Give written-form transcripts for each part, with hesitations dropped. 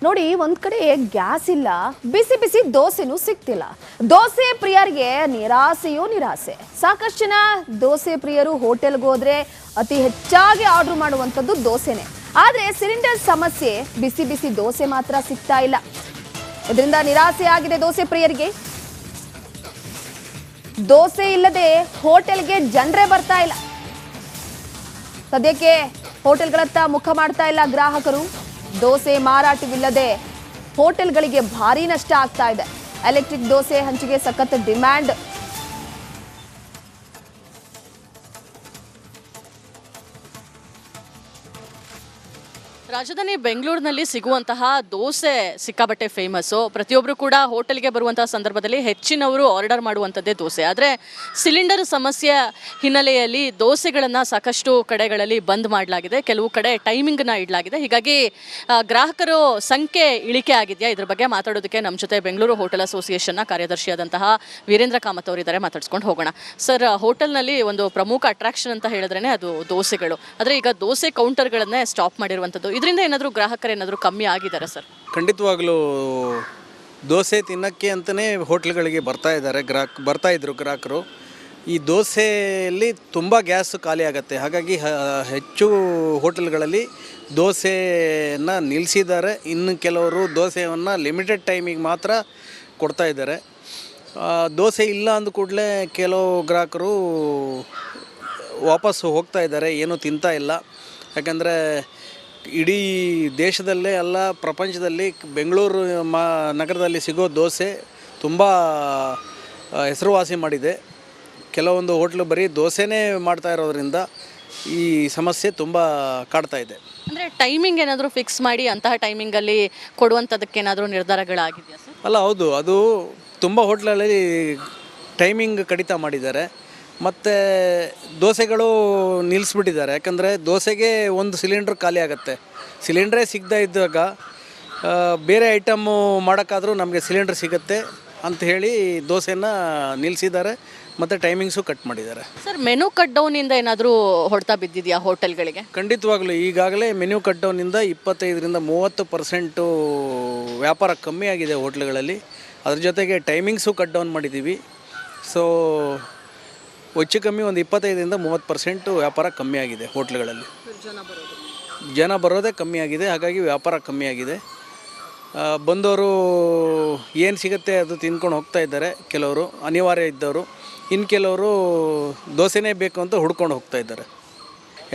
ನೋಡಿ, ಒಂದ್ ಕಡೆ ಗ್ಯಾಸ್ ಇಲ್ಲ, ಬಿಸಿ ಬಿಸಿ ದೋಸೆನೂ ಸಿಗ್ತಿಲ್ಲ. ದೋಸೆ ಪ್ರಿಯರಿಗೆ ನಿರಾಸೆಯೋ ನಿರಾಸೆ. ಸಾಕಷ್ಟು ಜನ ದೋಸೆ ಪ್ರಿಯರು ಹೋಟೆಲ್ಗೆ ಹೋದ್ರೆ ಅತಿ ಹೆಚ್ಚಾಗಿ ಆರ್ಡರ್ ಮಾಡುವಂಥದ್ದು ದೋಸೆನೆ. ಆದ್ರೆ ಸಿಲಿಂಡರ್ ಸಮಸ್ಯೆ, ಬಿಸಿ ಬಿಸಿ ದೋಸೆ ಮಾತ್ರ ಸಿಗ್ತಾ ಇಲ್ಲ. ಇದರಿಂದ ನಿರಾಸೆ ಆಗಿದೆ ದೋಸೆ ಪ್ರಿಯರಿಗೆ. ದೋಸೆ ಇಲ್ಲದೆ ಹೋಟೆಲ್ಗೆ ಜನರೇ ಬರ್ತಾ ಇಲ್ಲ. ಸದ್ಯಕ್ಕೆ ಹೋಟೆಲ್ಗಳತ್ತ ಮುಖ ಮಾಡ್ತಾ ಇಲ್ಲ ಗ್ರಾಹಕರು. ದೋಸೆ ಮಾರಾಟವಿಲ್ಲದೆ ಹೋಟೆಲ್ಗಳಿಗೆ ಭಾರಿ ನಷ್ಟ ಆಗ್ತಾ ಇದೆ. ಎಲೆಕ್ಟ್ರಿಕ್ ದೋಸೆ ಹಂಚಿಗೆ ಸಖತ್ ಡಿಮ್ಯಾಂಡ್. ರಾಜಧಾನಿ ಬೆಂಗಳೂರಿನಲ್ಲಿ ಸಿಗುವಂತಹ ದೋಸೆ ಸಿಕ್ಕಾಬಟ್ಟೆ ಫೇಮಸ್ಸು. ಪ್ರತಿಯೊಬ್ಬರು ಕೂಡ ಹೋಟೆಲ್ಗೆ ಬರುವಂತಹ ಸಂದರ್ಭದಲ್ಲಿ ಹೆಚ್ಚಿನವರು ಆರ್ಡರ್ ಮಾಡುವಂಥದ್ದೇ ದೋಸೆ. ಆದರೆ ಸಿಲಿಂಡರ್ ಸಮಸ್ಯೆ ಹಿನ್ನೆಲೆಯಲ್ಲಿ ದೋಸೆಗಳನ್ನು ಸಾಕಷ್ಟು ಕಡೆಗಳಲ್ಲಿ ಬಂದ್ ಮಾಡಲಾಗಿದೆ, ಕೆಲವು ಕಡೆ ಟೈಮಿಂಗ್ನ ಇಡಲಾಗಿದೆ. ಹೀಗಾಗಿ ಗ್ರಾಹಕರು ಸಂಖ್ಯೆ ಇಳಿಕೆ ಆಗಿದೆಯಾ, ಇದ್ರ ಬಗ್ಗೆ ಮಾತಾಡೋದಕ್ಕೆ ನಮ್ಮ ಜೊತೆ ಬೆಂಗಳೂರು ಹೋಟೆಲ್ ಅಸೋಸಿಯೇಷನ್ನ ಕಾರ್ಯದರ್ಶಿಯಾದಂತಹ ವೀರೇಂದ್ರ ಕಾಮತ್ ಅವರಿದ್ದಾರೆ. ಮಾತಾಡ್ಸ್ಕೊಂಡು ಹೋಗೋಣ. ಸರ್, ಹೋಟೆಲ್ನಲ್ಲಿ ಒಂದು ಪ್ರಮುಖ ಅಟ್ರಾಕ್ಷನ್ ಅಂತ ಹೇಳಿದ್ರೆ ಅದು ದೋಸೆಗಳು. ಆದರೆ ಈಗ ದೋಸೆ ಕೌಂಟರ್ಗಳನ್ನೇ ಸ್ಟಾಪ್ ಮಾಡಿರುವಂಥದ್ದು. ಇದರಿಂದ ಏನಾದರೂ ಗ್ರಾಹಕರು ಏನಾದರೂ ಕಮ್ಮಿ ಆಗಿದ್ದಾರೆ ಸರ್? ಖಂಡಿತವಾಗ್ಲೂ ದೋಸೆ ತಿನ್ನೋಕ್ಕೆ ಅಂತಲೇ ಹೋಟ್ಲ್ಗಳಿಗೆ ಬರ್ತಾ ಇದ್ರು ಗ್ರಾಹಕರು. ಈ ದೋಸೆಯಲ್ಲಿ ತುಂಬ ಗ್ಯಾಸ್ ಖಾಲಿ ಆಗುತ್ತೆ. ಹಾಗಾಗಿ ಹೆಚ್ಚು ಹೋಟೆಲ್ಗಳಲ್ಲಿ ದೋಸೆಯನ್ನು ನಿಲ್ಲಿಸಿದ್ದಾರೆ. ಇನ್ನು ಕೆಲವರು ದೋಸೆಯನ್ನು ಲಿಮಿಟೆಡ್ ಟೈಮಿಗೆ ಮಾತ್ರ ಕೊಡ್ತಾ ಇದ್ದಾರೆ. ದೋಸೆ ಇಲ್ಲ ಅಂದ ಕೂಡಲೇ ಕೆಲವು ಗ್ರಾಹಕರು ವಾಪಸ್ಸು ಹೋಗ್ತಾ ಇದ್ದಾರೆ, ಏನೂ ತಿಂತಾ ಇಲ್ಲ. ಯಾಕಂದರೆ ಇಡೀ ದೇಶದಲ್ಲೇ ಅಲ್ಲ, ಪ್ರಪಂಚದಲ್ಲಿ ಬೆಂಗಳೂರು ನಗರದಲ್ಲಿ ಸಿಗೋ ದೋಸೆ ತುಂಬ ಹೆಸರುವಾಸಿ ಮಾಡಿದೆ. ಕೆಲವೊಂದು ಹೋಟ್ಲು ಬರೀ ದೋಸೆನೇ ಮಾಡ್ತಾ ಇರೋದ್ರಿಂದ ಈ ಸಮಸ್ಯೆ ತುಂಬ ಕಾಡ್ತಾ ಇದೆ. ಅಂದರೆ ಟೈಮಿಂಗ್ ಏನಾದರೂ ಫಿಕ್ಸ್ ಮಾಡಿ ಅಂತಹ ಟೈಮಿಂಗಲ್ಲಿ ಕೊಡುವಂಥದ್ದಕ್ಕೆ ಏನಾದರೂ ನಿರ್ಧಾರಗಳಾಗಿದೆಯಾ ಸರ್? ಅಲ್ಲ, ಹೌದು, ಅದು ತುಂಬ ಹೋಟ್ಲಲ್ಲಿ ಟೈಮಿಂಗ್ ಕಡಿತ ಮಾಡಿದ್ದಾರೆ. ಮತ್ತು ದೋಸೆಗಳು ನಿಲ್ಲಿಸ್ಬಿಟ್ಟಿದ್ದಾರೆ. ಯಾಕಂದರೆ ದೋಸೆಗೆ ಒಂದು ಸಿಲಿಂಡ್ರ್ ಖಾಲಿ ಆಗುತ್ತೆ. ಸಿಲಿಂಡ್ರೇ ಸಿಗದೇ ಇದ್ದಾಗ ಬೇರೆ ಐಟಮ್ಮು ಮಾಡೋಕ್ಕಾದರೂ ನಮಗೆ ಸಿಲಿಂಡ್ರ್ ಸಿಗುತ್ತೆ ಅಂತ ಹೇಳಿ ದೋಸೆನ ನಿಲ್ಲಿಸಿದ್ದಾರೆ ಮತ್ತು ಟೈಮಿಂಗ್ಸು ಕಟ್ ಮಾಡಿದ್ದಾರೆ. ಸರ್, ಮೆನು ಕಟ್ ಡೌನಿಂದ ಏನಾದರೂ ಹೊಡೆತ ಬಿದ್ದಿದೆಯಾ ಹೋಟೆಲ್ಗಳಿಗೆ? ಖಂಡಿತವಾಗ್ಲೂ ಈಗಾಗಲೇ ಮೆನ್ಯೂ ಕಟ್ ಡೌನಿಂದ 25% ವ್ಯಾಪಾರ ಕಮ್ಮಿ ಆಗಿದೆ ಹೋಟ್ಲುಗಳಲ್ಲಿ. ಅದ್ರ ಜೊತೆಗೆ ಟೈಮಿಂಗ್ಸು ಕಟ್ ಡೌನ್ ಮಾಡಿದ್ದೀವಿ. ಸೊ ಹೆಚ್ಚು ಕಮ್ಮಿ ಒಂದು 25-30% ವ್ಯಾಪಾರ ಕಮ್ಮಿ ಆಗಿದೆ ಹೋಟ್ಲುಗಳಲ್ಲಿ. ಜನ ಬರೋದೇ ಕಮ್ಮಿ ಆಗಿದೆ, ಹಾಗಾಗಿ ವ್ಯಾಪಾರ ಕಮ್ಮಿ ಆಗಿದೆ. ಬಂದವರು ಏನು ಸಿಗುತ್ತೆ ಅದು ತಿನ್ಕೊಂಡು ಹೋಗ್ತಾ ಇದ್ದಾರೆ. ಕೆಲವರು ಅನಿವಾರ್ಯ ಇದ್ದವರು, ಇನ್ನು ಕೆಲವರು ದೋಸೆನೇ ಬೇಕು ಅಂತ ಹುಡ್ಕೊಂಡು ಹೋಗ್ತಾ ಇದ್ದಾರೆ.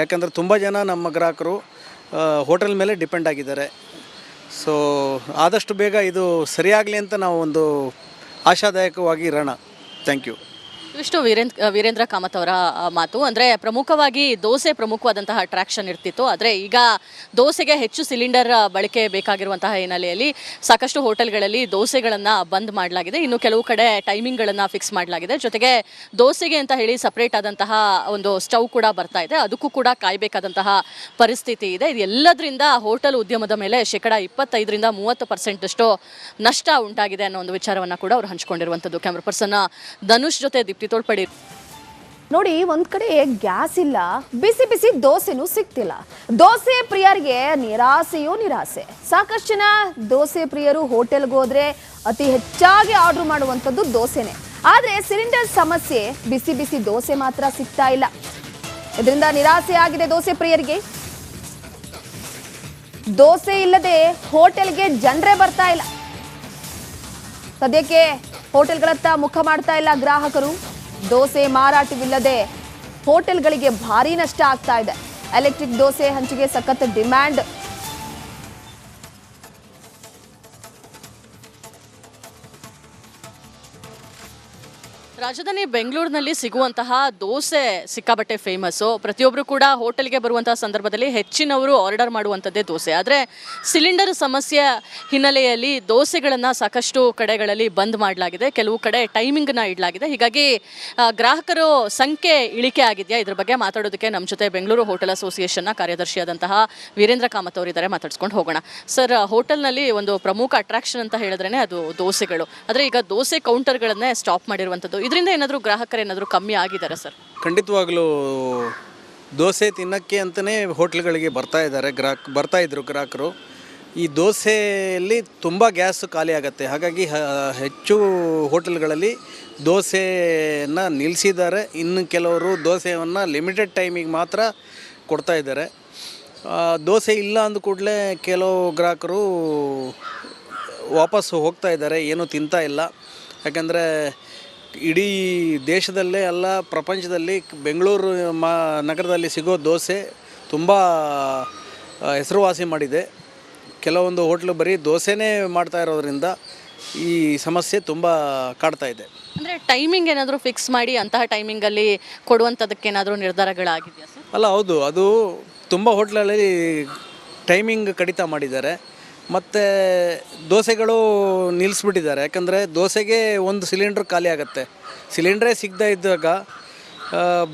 ಯಾಕಂದರೆ ತುಂಬ ಜನ ನಮ್ಮ ಗ್ರಾಹಕರು ಹೋಟೆಲ್ ಮೇಲೆ ಡಿಪೆಂಡ್ ಆಗಿದ್ದಾರೆ. ಸೊ ಆದಷ್ಟು ಬೇಗ ಇದು ಸರಿಯಾಗಲಿ ಅಂತ ನಾವು ಒಂದು ಆಶಾದಾಯಕವಾಗಿ ಇರೋಣ. Thank you. ಇಷ್ಟು ವೀರೇಂದ್ರ ಕಾಮತ್ ಅವರ ಮಾತು. ಅಂದರೆ ಪ್ರಮುಖವಾಗಿ ದೋಸೆ ಪ್ರಮುಖವಾದಂತಹ ಅಟ್ರಾಕ್ಷನ್ ಇರ್ತಿತ್ತು. ಆದರೆ ಈಗ ದೋಸೆಗೆ ಹೆಚ್ಚು ಸಿಲಿಂಡರ್ ಬಳಕೆ ಬೇಕಾಗಿರುವಂತಹ ಹಿನ್ನೆಲೆಯಲ್ಲಿ ಸಾಕಷ್ಟು ಹೋಟೆಲ್ಗಳಲ್ಲಿ ದೋಸೆಗಳನ್ನು ಬಂದ್ ಮಾಡಲಾಗಿದೆ. ಇನ್ನು ಕೆಲವು ಕಡೆ ಟೈಮಿಂಗ್ಗಳನ್ನು ಫಿಕ್ಸ್ ಮಾಡಲಾಗಿದೆ. ಜೊತೆಗೆ ದೋಸೆಗೆ ಅಂತ ಹೇಳಿ ಸಪ್ರೇಟ್ ಆದಂತಹ ಒಂದು ಸ್ಟವ್ ಕೂಡ ಬರ್ತಾ ಇದೆ, ಅದಕ್ಕೂ ಕೂಡ ಕಾಯಬೇಕಾದಂತಹ ಪರಿಸ್ಥಿತಿ ಇದೆ. ಇದು ಎಲ್ಲದರಿಂದ ಹೋಟೆಲ್ ಉದ್ಯಮದ ಮೇಲೆ 25-30% ನಷ್ಟ ಉಂಟಾಗಿದೆ ಅನ್ನೋ ಒಂದು ವಿಚಾರವನ್ನು ಕೂಡ ಅವರು ಹಂಚಿಕೊಂಡಿರುವಂಥದ್ದು. ಕ್ಯಾಮ್ರಾ ಪರ್ಸನ್ ಧನುಷ್ ಜೊತೆ ದೀಪ್ತಿ ತೋಳ್ಪಡಿ. ನೋಡಿ, ಒಂದ್ ಕಡೆ ಗ್ಯಾಸ್ ಇಲ್ಲ, ಬಿಸಿ ಬಿಸಿ ದೋಸೆನೂ ಸಿಗ್ತಿಲ್ಲ. ದೋಸೆ ಪ್ರಿಯರಿಗೆ ನಿರಾಸೆಯೋ ನಿರಾಸೆ. ಸಾಕಷ್ಟು ಜನ ದೋಸೆ ಪ್ರಿಯರು ಹೋಟೆಲ್ಗೆ ಹೋದ್ರೆ ಅತಿ ಹೆಚ್ಚಾಗಿ ಆರ್ಡರ್ ಮಾಡುವಂಥದ್ದು ದೋಸೆನೆ. ಆದ್ರೆ ಸಿಲಿಂಡರ್ ಸಮಸ್ಯೆ, ಬಿಸಿ ಬಿಸಿ ದೋಸೆ ಮಾತ್ರ ಸಿಗ್ತಾ ಇಲ್ಲ. ಇದರಿಂದ ನಿರಾಸೆ ಆಗಿದೆ ದೋಸೆ ಪ್ರಿಯರಿಗೆ. ದೋಸೆ ಇಲ್ಲದೆ ಹೋಟೆಲ್ಗೆ ಜನರೇ ಬರ್ತಾ ಇಲ್ಲ. ಸದ್ಯಕ್ಕೆ ಹೋಟೆಲ್ಗಳತ್ತ ಮುಖ ಮಾಡ್ತಾ ಇಲ್ಲ ಗ್ರಾಹಕರು. ದೋಸೆ ಮಾರಾಟವಿಲ್ಲದೆ ಹೋಟೆಲ್ಗಳಿಗೆ ಭಾರಿ ನಷ್ಟ ಆಗ್ತಾ ಇದೆ. ಎಲೆಕ್ಟ್ರಿಕ್ ದೋಸೆ ಹಂಚಿಗೆ ಸಖತ್ ಡಿಮ್ಯಾಂಡ್. ರಾಜಧಾನಿ ಬೆಂಗಳೂರಿನಲ್ಲಿ ಸಿಗುವಂತಹ ದೋಸೆ ಸಿಕ್ಕಾಬಟ್ಟೆ ಫೇಮಸ್ಸು. ಪ್ರತಿಯೊಬ್ಬರು ಕೂಡ ಹೋಟೆಲ್ಗೆ ಬರುವಂತಹ ಸಂದರ್ಭದಲ್ಲಿ ಹೆಚ್ಚಿನವರು ಆರ್ಡರ್ ಮಾಡುವಂಥದ್ದೇ ದೋಸೆ. ಆದರೆ ಸಿಲಿಂಡರ್ ಸಮಸ್ಯೆ ಹಿನ್ನೆಲೆಯಲ್ಲಿ ದೋಸೆಗಳನ್ನು ಸಾಕಷ್ಟು ಕಡೆಗಳಲ್ಲಿ ಬಂದ್ ಮಾಡಲಾಗಿದೆ, ಕೆಲವು ಕಡೆ ಟೈಮಿಂಗ್ನ ಇಡಲಾಗಿದೆ. ಹೀಗಾಗಿ ಗ್ರಾಹಕರು ಸಂಖ್ಯೆ ಇಳಿಕೆ ಆಗಿದೆಯಾ, ಇದ್ರ ಬಗ್ಗೆ ಮಾತಾಡೋದಕ್ಕೆ ನಮ್ಮ ಜೊತೆ ಬೆಂಗಳೂರು ಹೋಟೆಲ್ ಅಸೋಸಿಯೇಷನ್ನ ಕಾರ್ಯದರ್ಶಿಯಾದಂತಹ ವೀರೇಂದ್ರ ಕಾಮತ್ ಅವರಿದ್ದಾರೆ. ಮಾತಾಡ್ಸ್ಕೊಂಡು ಹೋಗೋಣ. ಸರ್, ಹೋಟೆಲ್ನಲ್ಲಿ ಒಂದು ಪ್ರಮುಖ ಅಟ್ರಾಕ್ಷನ್ ಅಂತ ಹೇಳಿದ್ರೆ ಅದು ದೋಸೆಗಳು. ಆದರೆ ಈಗ ದೋಸೆ ಕೌಂಟರ್ಗಳನ್ನೇ ಸ್ಟಾಪ್ ಮಾಡಿರುವಂಥದ್ದು. ಇದರಿಂದ ಏನಾದರೂ ಗ್ರಾಹಕರು ಏನಾದರೂ ಕಮ್ಮಿ ಆಗಿದ್ದಾರೆ ಸರ್? ಖಂಡಿತವಾಗ್ಲೂ ದೋಸೆ ತಿನ್ನೋಕ್ಕೆ ಅಂತಲೇ ಹೋಟ್ಲ್ಗಳಿಗೆ ಬರ್ತಾ ಇದ್ರು ಗ್ರಾಹಕರು. ಈ ದೋಸೆಯಲ್ಲಿ ತುಂಬ ಗ್ಯಾಸ್ ಖಾಲಿ ಆಗುತ್ತೆ. ಹಾಗಾಗಿ ಹೆಚ್ಚು ಹೋಟೆಲ್ಗಳಲ್ಲಿ ದೋಸೆಯನ್ನು ನಿಲ್ಲಿಸಿದ್ದಾರೆ. ಇನ್ನು ಕೆಲವರು ದೋಸೆಯನ್ನು ಲಿಮಿಟೆಡ್ ಟೈಮಿಗೆ ಮಾತ್ರ ಕೊಡ್ತಾ ಇದ್ದಾರೆ. ದೋಸೆ ಇಲ್ಲ ಅಂದ ಕೂಡಲೇ ಕೆಲವು ಗ್ರಾಹಕರು ವಾಪಸ್ಸು ಹೋಗ್ತಾ ಇದ್ದಾರೆ, ಏನೂ ತಿಂತಾ ಇಲ್ಲ. ಯಾಕಂದರೆ ಇಡೀ ದೇಶದಲ್ಲೇ ಅಲ್ಲ, ಪ್ರಪಂಚದಲ್ಲಿ ಬೆಂಗಳೂರು ನಗರದಲ್ಲಿ ಸಿಗೋ ದೋಸೆ ತುಂಬ ಹೆಸರುವಾಸಿ ಮಾಡಿದೆ. ಕೆಲವೊಂದು ಹೋಟ್ಲು ಬರೀ ದೋಸೆನೇ ಮಾಡ್ತಾ ಇರೋದ್ರಿಂದ ಈ ಸಮಸ್ಯೆ ತುಂಬ ಕಾಡ್ತಾ ಇದೆ. ಅಂದರೆ ಟೈಮಿಂಗ್ ಏನಾದರೂ ಫಿಕ್ಸ್ ಮಾಡಿ ಅಂತಹ ಟೈಮಿಂಗಲ್ಲಿ ಕೊಡುವಂಥದ್ದಕ್ಕೇನಾದರೂ ನಿರ್ಧಾರಗಳಾಗಿದೆಯಾ ಸರ್? ಅಲ್ಲ, ಹೌದು, ಅದು ತುಂಬ ಹೋಟ್ಲಲ್ಲಿ ಟೈಮಿಂಗ್ ಕಡಿತ ಮಾಡಿದ್ದಾರೆ. ಮತ್ತು ದೋಸೆಗಳು ನಿಲ್ಲಿಸ್ಬಿಟ್ಟಿದ್ದಾರೆ. ಯಾಕಂದರೆ ದೋಸೆಗೆ ಒಂದು ಸಿಲಿಂಡ್ರ್ ಖಾಲಿ ಆಗುತ್ತೆ. ಸಿಲಿಂಡ್ರೇ ಸಿಗದೇ ಇದ್ದಾಗ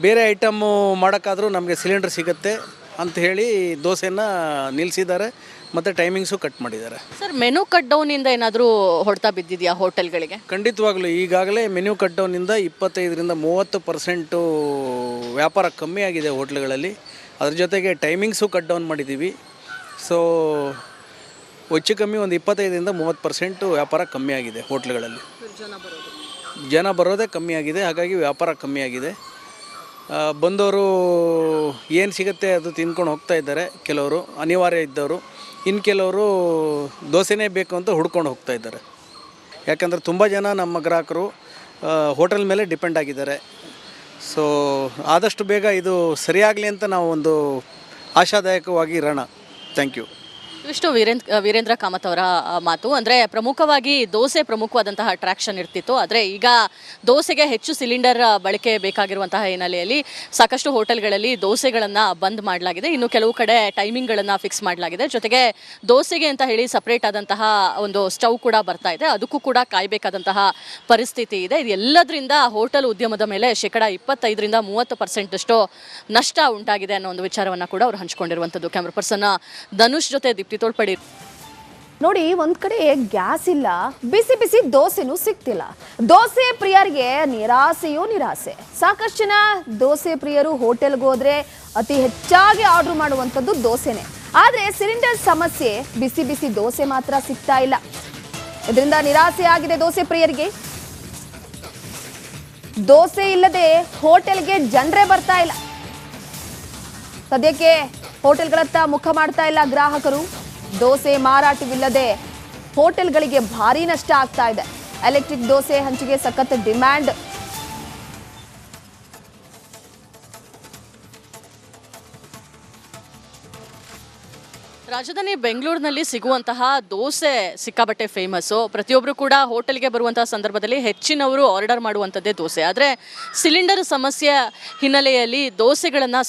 ಬೇರೆ ಐಟಮ್ಮು ಮಾಡೋಕ್ಕಾದರೂ ನಮಗೆ ಸಿಲಿಂಡ್ರ್ ಸಿಗುತ್ತೆ ಅಂತ ಹೇಳಿ ದೋಸೆನ ನಿಲ್ಲಿಸಿದ್ದಾರೆ ಮತ್ತು ಟೈಮಿಂಗ್ಸು ಕಟ್ ಮಾಡಿದ್ದಾರೆ. ಸರ್, ಮೆನು ಕಟ್ ಡೌನಿಂದ ಏನಾದರೂ ಹೊಡೆತ ಬಿದ್ದಿದೆಯಾ ಹೋಟೆಲ್ಗಳಿಗೆ? ಖಂಡಿತವಾಗ್ಲೂ ಈಗಾಗಲೇ ಮೆನ್ಯೂ ಕಟ್ ಡೌನಿಂದ 25% ವ್ಯಾಪಾರ ಕಮ್ಮಿ ಆಗಿದೆ ಹೋಟ್ಲುಗಳಲ್ಲಿ. ಅದ್ರ ಜೊತೆಗೆ ಟೈಮಿಂಗ್ಸು ಕಟ್ ಡೌನ್ ಮಾಡಿದ್ದೀವಿ. ಸೊ ಹೆಚ್ಚು ಕಮ್ಮಿ ಒಂದು 25% ವ್ಯಾಪಾರ ಕಮ್ಮಿ ಆಗಿದೆ ಹೋಟ್ಲುಗಳಲ್ಲಿ. ಜನ ಬರೋದೇ ಕಮ್ಮಿ ಆಗಿದೆ, ಹಾಗಾಗಿ ವ್ಯಾಪಾರ ಕಮ್ಮಿ ಆಗಿದೆ. ಬಂದವರು ಏನು ಸಿಗುತ್ತೆ ಅದು ತಿಂದ್ಕೊಂಡು ಹೋಗ್ತಾ ಇದ್ದಾರೆ. ಕೆಲವರು ಅನಿವಾರ್ಯ ಇದ್ದವರು, ಇನ್ನು ಕೆಲವರು ದೋಸೆನೇ ಬೇಕು ಅಂತ ಹುಡ್ಕೊಂಡು ಹೋಗ್ತಾ ಇದ್ದಾರೆ. ಯಾಕಂದರೆ ತುಂಬ ಜನ ನಮ್ಮ ಗ್ರಾಹಕರು ಹೋಟೆಲ್ ಮೇಲೆ ಡಿಪೆಂಡ್ ಆಗಿದ್ದಾರೆ. ಸೊ ಆದಷ್ಟು ಬೇಗ ಇದು ಸರಿಯಾಗಲಿ ಅಂತ ನಾವು ಒಂದು ಆಶಾದಾಯಕವಾಗಿ ಇರೋಣ. Thank you. ಇಷ್ಟು ವೀರೇಂದ್ರ ಕಾಮತ್ ಅವರ ಮಾತು. ಅಂದರೆ ಪ್ರಮುಖವಾಗಿ ದೋಸೆ ಪ್ರಮುಖವಾದಂತಹ ಅಟ್ರಾಕ್ಷನ್ ಇರ್ತಿತ್ತು. ಆದರೆ ಈಗ ದೋಸೆಗೆ ಹೆಚ್ಚು ಸಿಲಿಂಡರ್ ಬಳಕೆ ಬೇಕಾಗಿರುವಂತಹ ಹಿನ್ನೆಲೆಯಲ್ಲಿ ಸಾಕಷ್ಟು ಹೋಟೆಲ್ಗಳಲ್ಲಿ ದೋಸೆಗಳನ್ನು ಬಂದ್ ಮಾಡಲಾಗಿದೆ. ಇನ್ನು ಕೆಲವು ಕಡೆ ಟೈಮಿಂಗ್ಗಳನ್ನು ಫಿಕ್ಸ್ ಮಾಡಲಾಗಿದೆ. ಜೊತೆಗೆ ದೋಸೆಗೆ ಅಂತ ಹೇಳಿ ಸಪ್ರೇಟ್ ಆದಂತಹ ಒಂದು ಸ್ಟವ್ ಕೂಡ ಬರ್ತಾ ಇದೆ. ಅದಕ್ಕೂ ಕೂಡ ಕಾಯಬೇಕಾದಂತಹ ಪರಿಸ್ಥಿತಿ ಇದೆ. ಇದೆಲ್ಲದರಿಂದ ಹೋಟೆಲ್ ಉದ್ಯಮದ ಮೇಲೆ 25-30% ನಷ್ಟ ಉಂಟಾಗಿದೆ ಅನ್ನೋ ಒಂದು ವಿಚಾರವನ್ನು ಕೂಡ ಅವರು ಹಂಚಿಕೊಂಡಿರುವಂಥದ್ದು. ಕ್ಯಾಮ್ರಾ ಪರ್ಸನ್ ಧನುಷ್ ಜೊತೆ ದೀಪ್ತಿ ತೋಳ್ಪಡಿ. ನೋಡಿ, ಒಂದ್ ಕಡೆ ಗ್ಯಾಸ್ ಇಲ್ಲ, ಬಿಸಿ ಬಿಸಿ ದೋಸೆನೂ ಸಿಗ್ತಿಲ್ಲ. ದೋಸೆ ಪ್ರಿಯರಿಗೆ ನಿರಾಸೆಯೋ ನಿರಾಸೆ. ಸಾಕಷ್ಟು ಜನ ದೋಸೆ ಪ್ರಿಯರು ಹೋಟೆಲ್ಗೆ ಹೋದ್ರೆ ಅತಿ ಹೆಚ್ಚಾಗಿ ಆರ್ಡರ್ ಮಾಡುವಂಥದ್ದು ದೋಸೆನೆ. ಆದ್ರೆ ಸಿಲಿಂಡರ್ ಸಮಸ್ಯೆ, ಬಿಸಿ ಬಿಸಿ ದೋಸೆ ಮಾತ್ರ ಸಿಗ್ತಾ ಇಲ್ಲ. ಇದರಿಂದ ನಿರಾಸೆ ಆಗಿದೆ ದೋಸೆ ಪ್ರಿಯರಿಗೆ. ದೋಸೆ ಇಲ್ಲದೆ ಹೋಟೆಲ್ಗೆ ಜನರೇ ಬರ್ತಾ ಇಲ್ಲ. ಸದ್ಯಕ್ಕೆ ಹೋಟೆಲ್ಗಳತ್ತ ಮುಖ ಮಾಡ್ತಾ ಇಲ್ಲ ಗ್ರಾಹಕರು. ದೋಸೆ ಮಾರಾಟವಿಲ್ಲದೆ ಹೋಟೆಲ್ಗಳಿಗೆ ಭಾರಿ ನಷ್ಟ ಆಗ್ತಾ ಇದೆ. ಎಲೆಕ್ಟ್ರಿಕ್ ದೋಸೆ ಹಂಚಿಗೆ ಸಖತ್ ಡಿಮ್ಯಾಂಡ್. ರಾಜಧಾನಿ ಬೆಂಗಳೂರಿನಲ್ಲಿ ಸಿಗುವಂತಹ ದೋಸೆ ಸಿಕ್ಕಾಬಟ್ಟೆ ಫೇಮಸ್ಸು. ಪ್ರತಿಯೊಬ್ಬರು ಕೂಡ ಹೋಟೆಲ್ಗೆ ಬರುವಂತಹ ಸಂದರ್ಭದಲ್ಲಿ ಹೆಚ್ಚಿನವರು ಆರ್ಡರ್ ಮಾಡುವಂಥದ್ದೇ ದೋಸೆ. ಆದರೆ ಸಿಲಿಂಡರ್ ಸಮಸ್ಯೆ ಹಿನ್ನೆಲೆಯಲ್ಲಿ ದೋಸೆಗಳನ್ನು